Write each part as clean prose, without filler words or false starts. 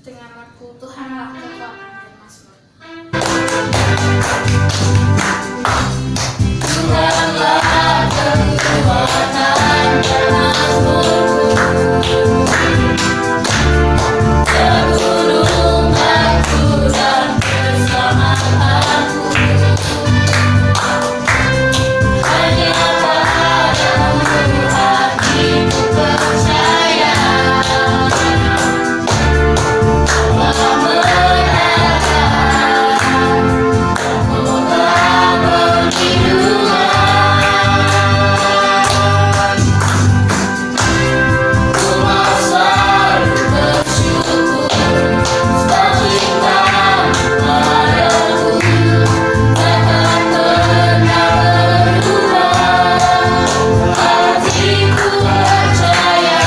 dengan lagu Tuhanlah kekuatan dan Mazmur. Tuhanlah kekuatan dan Mazmurku, terkurung aku dan keselamatanku. Hanya padamu hatiku percaya, telah mendatang kota perlindungan. Ku mau selalu bersyukur setinggal padaku, takkan pernah berubah. Hatiku percaya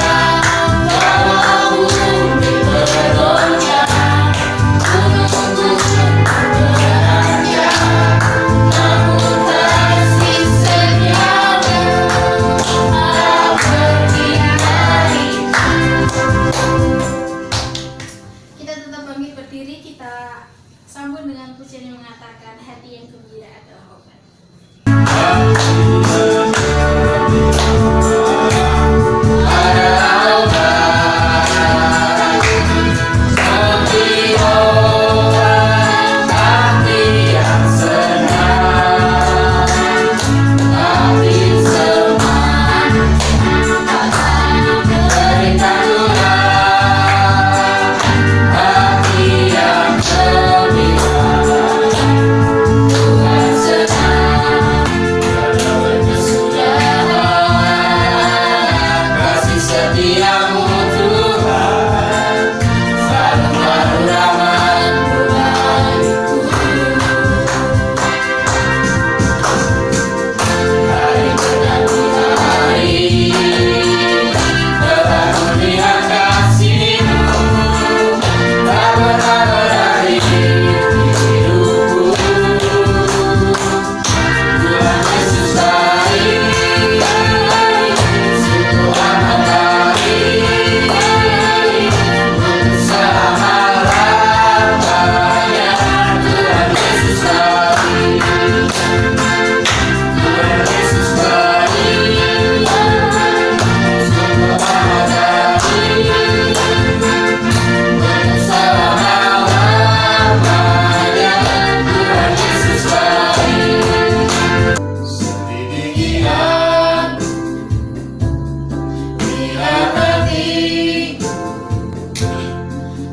bahwa bumi bergoncang, gunung-gunung beranjak, namun kasih setiamu tak berhindari. Kita tetap bangkit berdiri, kita sambut dengan pujian yang mengatakan hati yang gembira adalah obat. Seperti orang hati yang senang, tapi semangat berikan Tuhan. Hati yang gembira, Tuhan senang karena berkesudahan. Kasih setiamu Tuhan selalu baru rahmat-Mu bagiku. Hari menanti hari, tetap melihat kasih-Mu, tak pernah berakhir hidupku. Tuhan Yesus baik, sungguh amat baik, selama-lamanya. Tuhan Yesus baik, Tuhan Yesus baik, sungguh amat baik, selama-lamanya. Tuhan Yesus baik. Selidiki aku, lihat hatiku,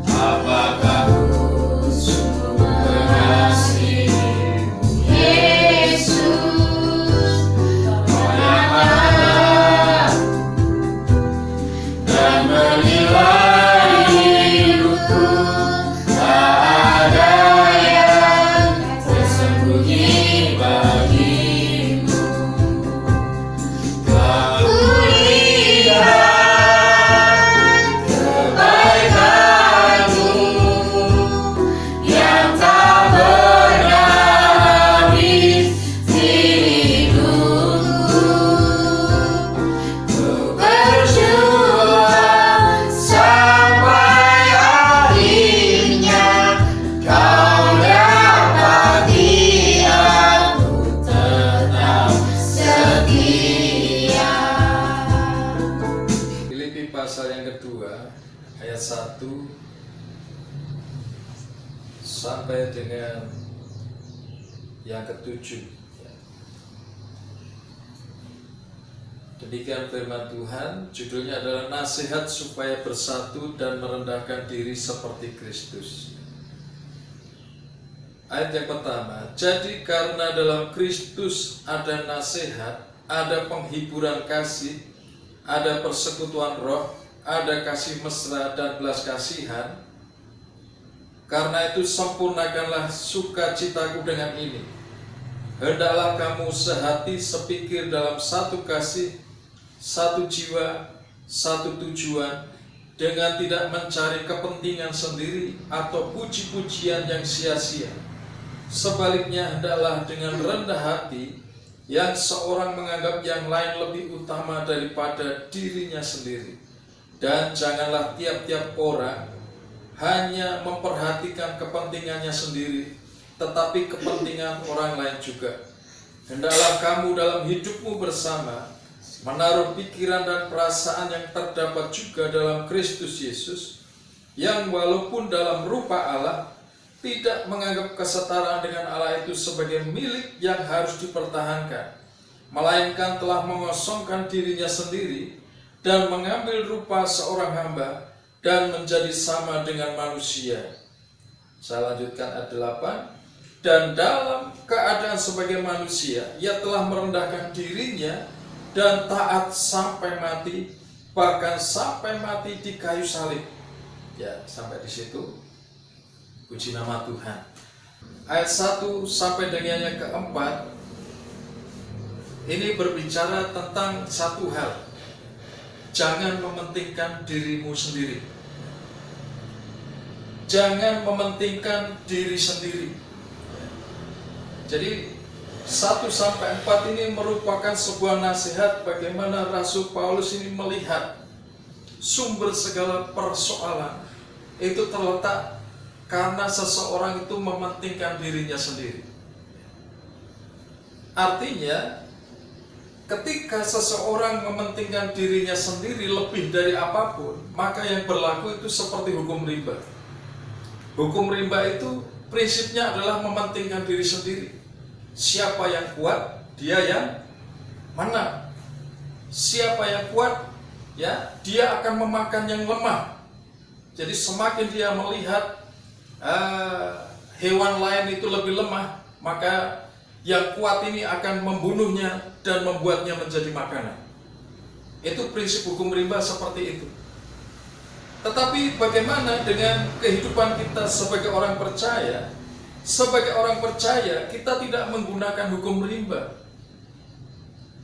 apakah ku sungguh mengasihi-Mu, Yesus. Tolonglah dan menilai hidupku, tak ada yang tersembunyi bagi-Mu. Aku lihat kebaikan-Mu yang tak pernah habis di hidupku. Ku berjuang sampai akhirnya, Kau dapati aku tetap setia. Filipi pasal yang kedua ayat 1 sampai dengan yang ke-7. Demikian firman Tuhan, judulnya adalah nasihat supaya bersatu dan merendahkan diri seperti Kristus. Ayat yang pertama, jadi karena dalam Kristus ada nasihat, ada penghiburan kasih, ada persekutuan roh, ada kasih mesra dan belas kasihan. Karena itu sempurnakanlah sukacitaku dengan ini. Hendaklah kamu sehati sepikir dalam satu kasih, satu jiwa, satu tujuan, dengan tidak mencari kepentingan sendiri atau puji-pujian yang sia-sia. Sebaliknya hendaklah dengan rendah hati, yang seorang menganggap yang lain lebih utama daripada dirinya sendiri. Dan janganlah tiap-tiap orang hanya memperhatikan kepentingannya sendiri, tetapi kepentingan orang lain juga. Hendaklah kamu dalam hidupmu bersama menaruh pikiran dan perasaan yang terdapat juga dalam Kristus Yesus, yang walaupun dalam rupa Allah, tidak menganggap kesetaraan dengan Allah itu sebagai milik yang harus dipertahankan, melainkan telah mengosongkan dirinya sendiri dan mengambil rupa seorang hamba dan menjadi sama dengan manusia. Saya lanjutkan ayat 8. Dan dalam keadaan sebagai manusia, ia telah merendahkan dirinya dan taat sampai mati, bahkan sampai mati di kayu salib. Ya, sampai di situ. Puji nama Tuhan. Ayat 1 sampai dengan yang keempat, ini berbicara tentang satu hal. Jangan mementingkan dirimu sendiri. Jangan mementingkan diri sendiri. Jadi 1 sampai 4 ini merupakan sebuah nasihat bagaimana Rasul Paulus ini melihat sumber segala persoalan itu terletak karena seseorang itu mementingkan dirinya sendiri. Artinya, ketika seseorang mementingkan dirinya sendiri lebih dari apapun, maka yang berlaku itu seperti hukum rimba. Hukum rimba itu prinsipnya adalah mementingkan diri sendiri. Siapa yang kuat, dia yang menang. Siapa yang kuat, ya, dia akan memakan yang lemah. Jadi semakin dia melihat hewan lain itu lebih lemah, maka yang kuat ini akan membunuhnya dan membuatnya menjadi makanan. Itu prinsip hukum rimba seperti itu. Tetapi bagaimana dengan kehidupan kita sebagai orang percaya? Sebagai orang percaya, kita tidak menggunakan hukum rimba.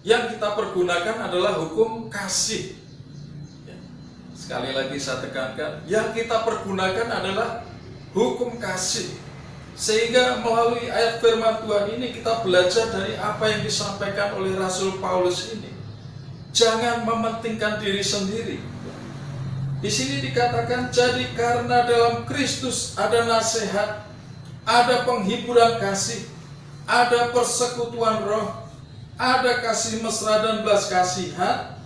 Yang kita pergunakan adalah hukum kasih. Sekali lagi saya tekankan, yang kita pergunakan adalah hukum kasih. Sehingga melalui ayat firman Tuhan ini kita belajar dari apa yang disampaikan oleh Rasul Paulus ini. Jangan mementingkan diri sendiri. Di sini dikatakan, jadi karena dalam Kristus ada nasihat, ada penghiburan kasih, ada persekutuan roh, ada kasih mesra dan belas kasihan.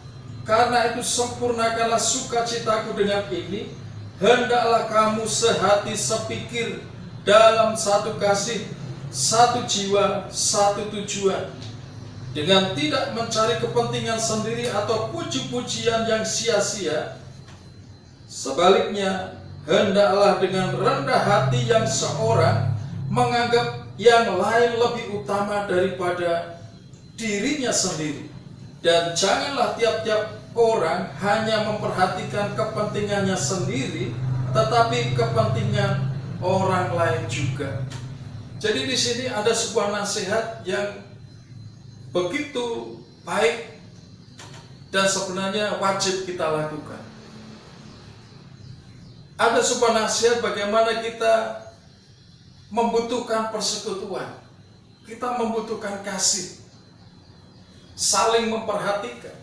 Karena itu sempurnakanlah sukacitaku dengan ini, hendaklah kamu sehati sepikir dalam satu kasih, satu jiwa, satu tujuan, dengan tidak mencari kepentingan sendiri atau puji-pujian yang sia-sia. Sebaliknya, hendaklah dengan rendah hati yang seorang menganggap yang lain lebih utama daripada dirinya sendiri. Dan janganlah tiap-tiap orang hanya memperhatikan kepentingannya sendiri, tetapi kepentingan orang lain juga. Jadi di sini ada sebuah nasihat yang begitu baik dan sebenarnya wajib kita lakukan. Ada sebuah nasihat bagaimana kita membutuhkan persekutuan, kita membutuhkan kasih, saling memperhatikan,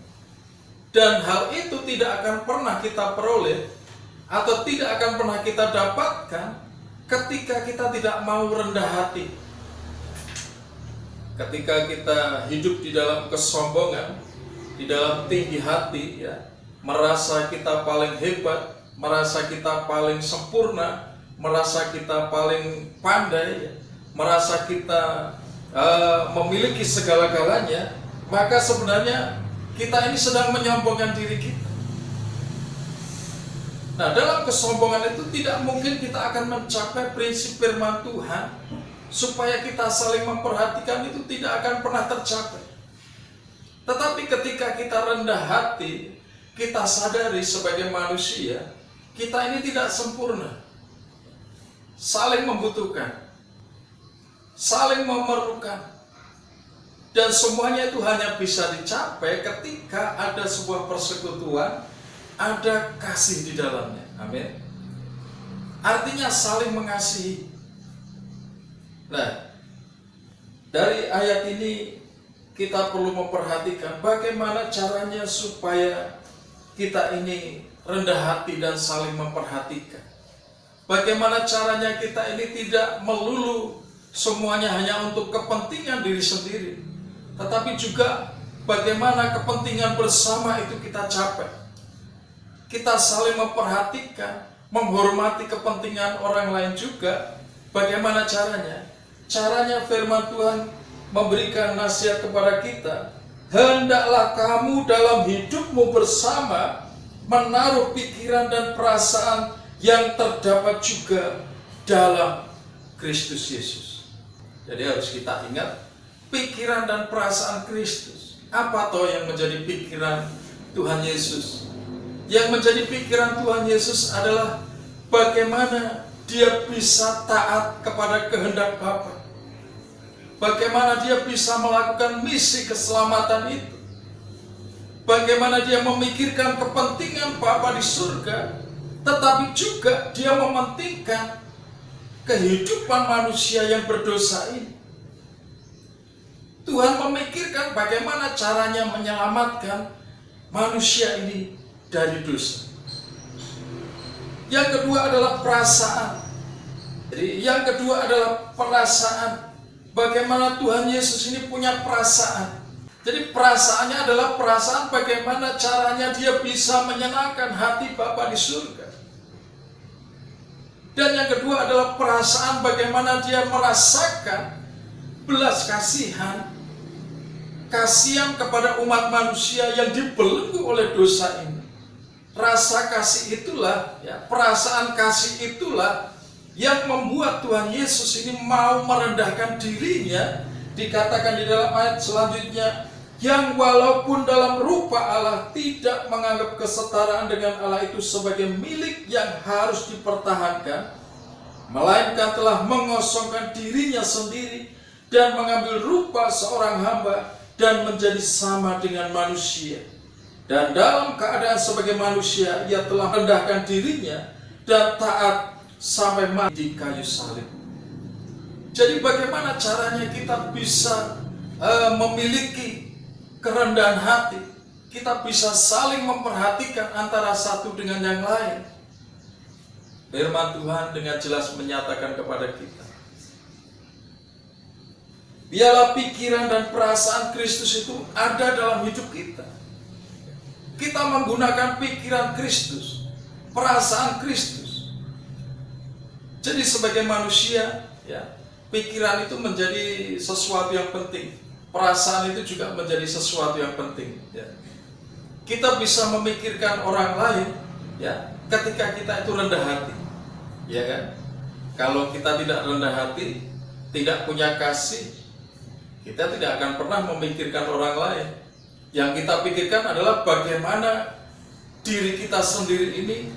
dan hal itu tidak akan pernah kita peroleh atau tidak akan pernah kita dapatkan ketika kita tidak mau rendah hati. Ketika kita hidup di dalam kesombongan, di dalam tinggi hati, ya, merasa kita paling hebat, merasa kita paling sempurna, merasa kita paling pandai, ya, merasa kita memiliki segala-galanya, maka sebenarnya kita ini sedang menyombongkan diri kita. Nah, dalam kesombongan itu tidak mungkin kita akan mencapai prinsip firman Tuhan supaya kita saling memperhatikan, itu tidak akan pernah tercapai. Tetapi ketika kita rendah hati, kita sadari sebagai manusia, kita ini tidak sempurna. Saling membutuhkan, saling memerlukan. Dan semuanya itu hanya bisa dicapai ketika ada sebuah persekutuan, ada kasih di dalamnya. Amin. Artinya saling mengasihi. Nah, dari ayat ini kita perlu memperhatikan bagaimana caranya supaya kita ini rendah hati dan saling memperhatikan. Bagaimana caranya kita ini tidak melulu semuanya hanya untuk kepentingan diri sendiri, tetapi juga bagaimana kepentingan bersama itu kita capai. Kita saling memperhatikan, menghormati kepentingan orang lain juga. Bagaimana caranya? Caranya firman Tuhan memberikan nasihat kepada kita. Hendaklah kamu dalam hidupmu bersama menaruh pikiran dan perasaan yang terdapat juga dalam Kristus Yesus. Jadi harus kita ingat pikiran dan perasaan Kristus. Apa toh yang menjadi pikiran Tuhan Yesus? Yang menjadi pikiran Tuhan Yesus adalah bagaimana dia bisa taat kepada kehendak Bapa. Bagaimana dia bisa melakukan misi keselamatan itu. Bagaimana dia memikirkan kepentingan Bapa di surga, tetapi juga dia mementingkan kehidupan manusia yang berdosa ini. Tuhan memikirkan bagaimana caranya menyelamatkan manusia ini dari dosa. Yang kedua adalah perasaan. Jadi yang kedua adalah perasaan. Bagaimana Tuhan Yesus ini punya perasaan. Jadi perasaannya adalah perasaan bagaimana caranya dia bisa menyenangkan hati Bapa di surga. Dan yang kedua adalah perasaan bagaimana dia merasakan belas kasihan, kasihan kepada umat manusia yang dibelenggu oleh dosa ini. Rasa kasih itulah, perasaan kasih itulah yang membuat Tuhan Yesus ini mau merendahkan dirinya. Dikatakan di dalam ayat selanjutnya, yang walaupun dalam rupa Allah tidak menganggap kesetaraan dengan Allah itu sebagai milik yang harus dipertahankan, melainkan telah mengosongkan dirinya sendiri dan mengambil rupa seorang hamba dan menjadi sama dengan manusia. Dan dalam keadaan sebagai manusia, ia telah rendahkan dirinya dan taat sampai mati di kayu salib. Jadi bagaimana caranya kita bisa memiliki kerendahan hati? Kita bisa saling memperhatikan antara satu dengan yang lain. Firman Tuhan dengan jelas menyatakan kepada kita, biarlah pikiran dan perasaan Kristus itu ada dalam hidup kita. Kita menggunakan pikiran Kristus, perasaan Kristus. Jadi sebagai manusia, pikiran itu menjadi sesuatu yang penting. Perasaan itu juga menjadi sesuatu yang penting. Kita bisa memikirkan orang lain, ketika kita itu rendah hati, ya kan? Kalau kita tidak rendah hati, tidak punya kasih, kita tidak akan pernah memikirkan orang lain. Yang kita pikirkan adalah bagaimana diri kita sendiri ini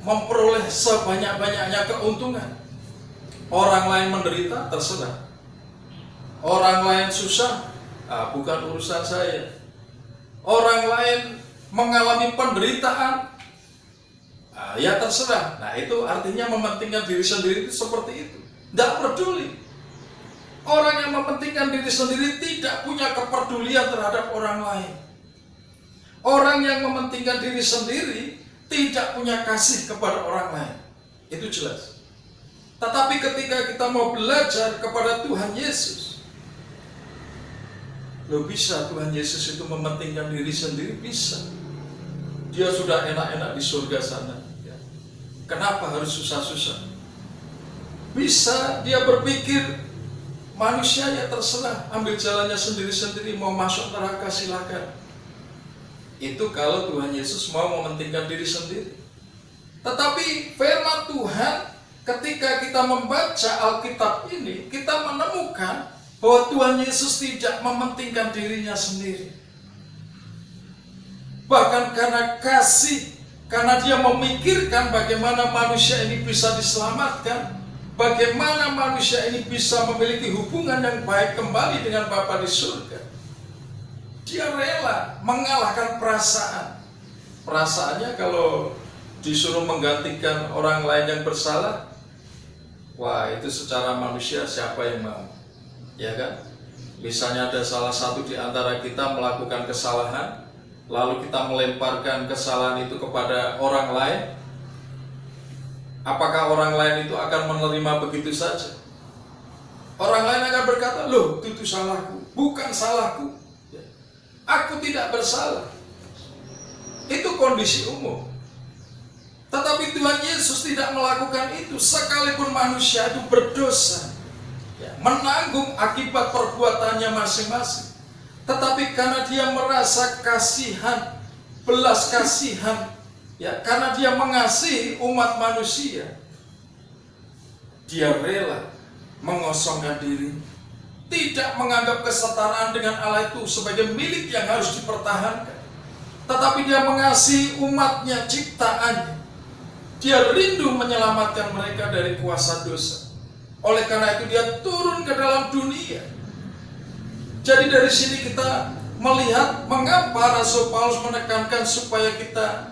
memperoleh sebanyak-banyaknya keuntungan. Orang lain menderita, terserah. Orang lain susah, bukan urusan saya. Orang lain mengalami penderitaan, ya terserah. Nah itu artinya mementingkan diri sendiri itu seperti itu. Tidak peduli. Orang yang mementingkan diri sendiri tidak punya kepedulian terhadap orang lain. Orang yang mementingkan diri sendiri tidak punya kasih kepada orang lain. Itu jelas. Tetapi ketika kita mau belajar kepada Tuhan Yesus, bisa Tuhan Yesus itu mementingkan diri sendiri? Bisa. Dia sudah enak-enak di surga sana. Kenapa harus susah-susah? Bisa dia berpikir, manusia ya terserah, ambil jalannya sendiri-sendiri, mau masuk neraka silakan. Itu kalau Tuhan Yesus mau mementingkan diri sendiri. Tetapi firman Tuhan, ketika kita membaca Alkitab ini, kita menemukan bahwa Tuhan Yesus tidak mementingkan dirinya sendiri. Bahkan karena kasih, karena dia memikirkan bagaimana manusia ini bisa diselamatkan, bagaimana manusia ini bisa memiliki hubungan yang baik kembali dengan Bapa di surga. Dia rela mengalahkan perasaan. Perasaannya kalau disuruh menggantikan orang lain yang bersalah, wah itu secara manusia siapa yang mau? Ya kan? Misalnya ada salah satu di antara kita melakukan kesalahan, lalu kita melemparkan kesalahan itu kepada orang lain. Apakah orang lain itu akan menerima begitu saja? Orang lain akan berkata, loh itu salahku, bukan salahku. Aku tidak bersalah. Itu kondisi umum. Tetapi Tuhan Yesus tidak melakukan itu. Sekalipun manusia itu berdosa, menanggung akibat perbuatannya masing-masing. Tetapi karena dia merasa kasihan, belas kasihan, karena dia mengasihi umat manusia, dia rela mengosongkan diri, tidak menganggap kesetaraan dengan Allah itu sebagai milik yang harus dipertahankan. Tetapi dia mengasihi umatnya, ciptaannya. Dia rindu menyelamatkan mereka dari kuasa dosa. Oleh karena itu dia turun ke dalam dunia. Jadi dari sini kita melihat mengapa Rasul Paulus menekankan supaya kita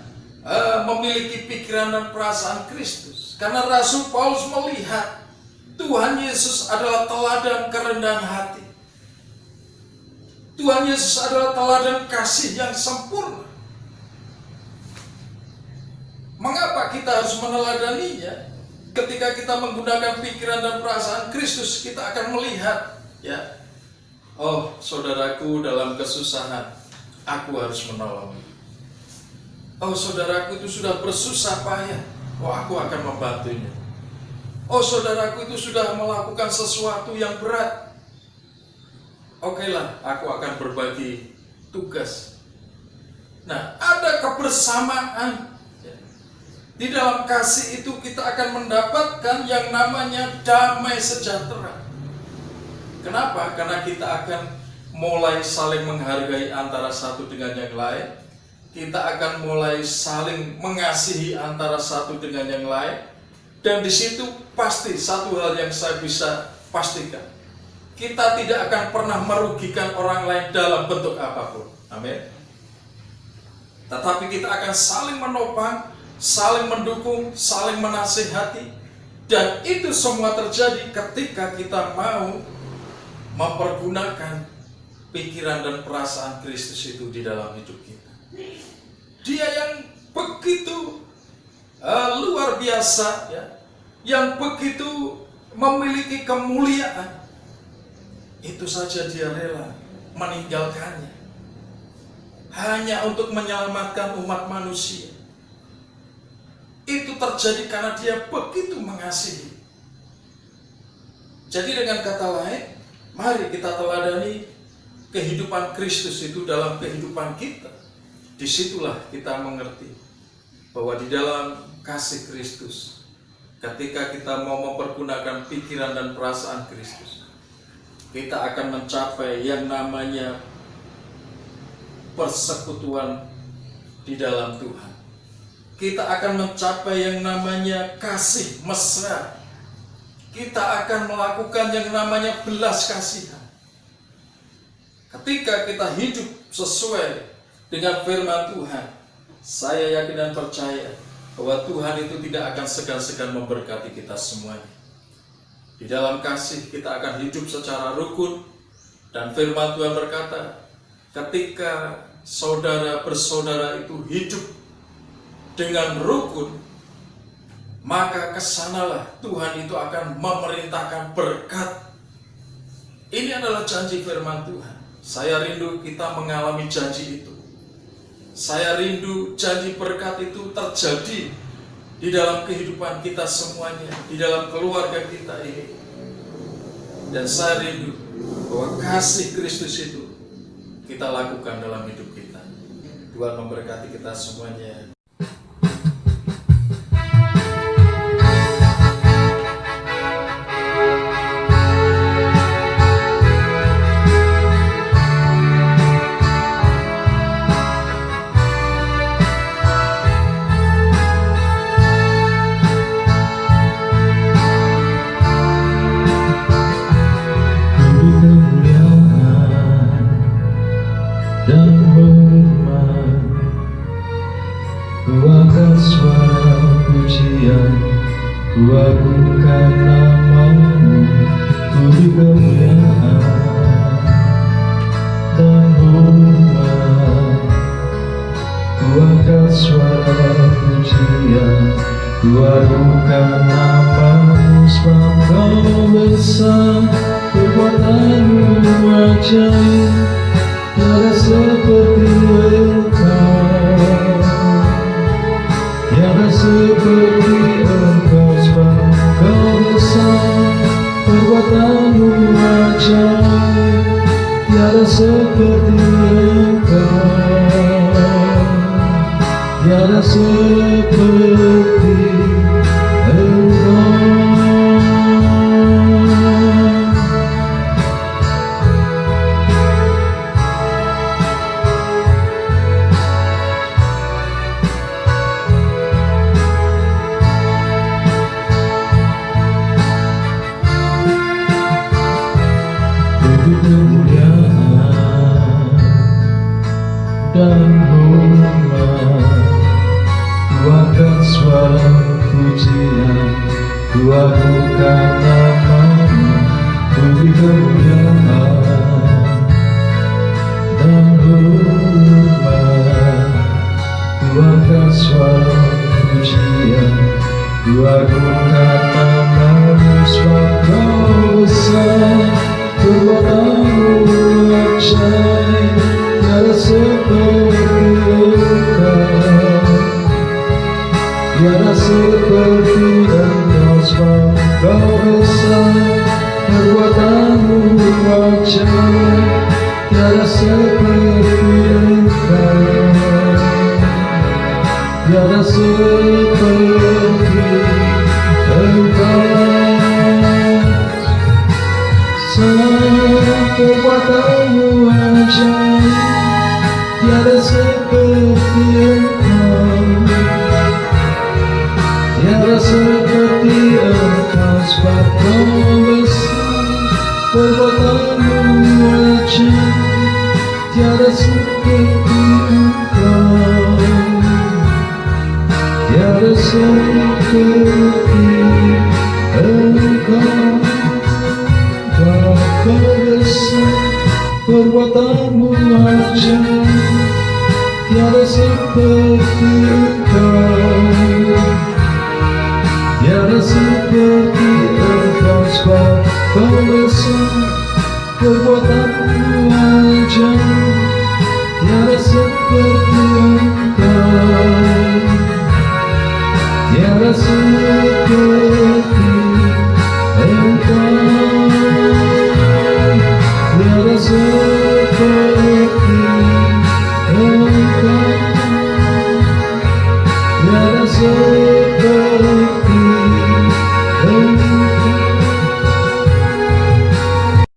memiliki pikiran dan perasaan Kristus. Karena Rasul Paulus melihat Tuhan Yesus adalah teladan kerendahan hati. Tuhan Yesus adalah teladan kasih yang sempurna. Mengapa kita harus meneladaninya? Ketika kita menggunakan pikiran dan perasaan Kristus, kita akan melihat, oh saudaraku dalam kesusahan, aku harus menolong. Oh saudaraku itu sudah bersusah payah, oh aku akan membantunya. Oh saudaraku itu sudah melakukan sesuatu yang berat, okelah, aku akan berbagi tugas. Nah, ada kebersamaan. Di dalam kasih itu kita akan mendapatkan yang namanya damai sejahtera. Kenapa? Karena kita akan mulai saling menghargai antara satu dengan yang lain. Kita akan mulai saling mengasihi antara satu dengan yang lain. Dan di situ pasti satu hal yang saya bisa pastikan. Kita tidak akan pernah merugikan orang lain dalam bentuk apapun. Amin. Tetapi kita akan saling menopang, saling mendukung, saling menasihati. Dan itu semua terjadi ketika kita mau mempergunakan pikiran dan perasaan Kristus itu di dalam hidup kita. Dia yang begitu luar biasa, yang begitu memiliki kemuliaan, itu saja dia rela meninggalkannya hanya untuk menyelamatkan umat manusia. Itu terjadi karena dia begitu mengasihi. Jadi dengan kata lain, mari kita teladani kehidupan Kristus itu dalam kehidupan kita. Disitulah kita mengerti bahwa di dalam kasih Kristus, ketika kita mau mempergunakan pikiran dan perasaan Kristus, kita akan mencapai yang namanya persekutuan di dalam Tuhan. Kita akan mencapai yang namanya kasih mesra. Kita akan melakukan yang namanya belas kasihan. Ketika kita hidup sesuai dengan firman Tuhan, saya yakin dan percaya bahwa Tuhan itu tidak akan segan-segan memberkati kita semuanya. Di dalam kasih kita akan hidup secara rukun. Dan firman Tuhan berkata, ketika saudara bersaudara itu hidup dengan rukun, maka kesanalah Tuhan itu akan memerintahkan berkat. Ini adalah janji firman Tuhan. Saya rindu kita mengalami janji itu. Saya rindu janji berkat itu terjadi di dalam kehidupan kita semuanya, di dalam keluarga kita ini. Dan saya rindu bahwa kasih Kristus itu kita lakukan dalam hidup kita. Tuhan memberkati kita semuanya. Kuagungkan namamu, beri kemuliaan dan hormat. Ku angkat suara pujian, Ku adukan namamu sebab kau besar, perbuatanmu ajaib, tiada seperti engkau, tiada seperti engkau sebab kau besar, perbuatanmu ajaib, tiada seperti engkau, tiada seperti engkau. Beri kemuliaan dan hormat, ku angkat suara pujian, ku adukan namamu. Beri kemuliaan dan hormat, ku angkat suara pujian, ku adukan namamu sebab kau besar, perbuatanmu ajaib, tiada seperti engkau, tiada seperti engkau sebab kau besar, perbuatanmu ajaib, tiada seperti engkau, tiada seperti engkau. Perbuatanmu ajaib, tiada seperti engkau, tiada seperti engkau sebab kau besar, perbuatanmu ajaib, tiada seperti engkau, tiada seperti engkau. Kau besar, perbuatanmu ajaib, tiada seperti engkau, tiada seperti engkau sebab kau besar, perbuatanmu ajaib, tiada seperti engkau, tiada seperti engkau. Tiada seperti engkau, tiada seperti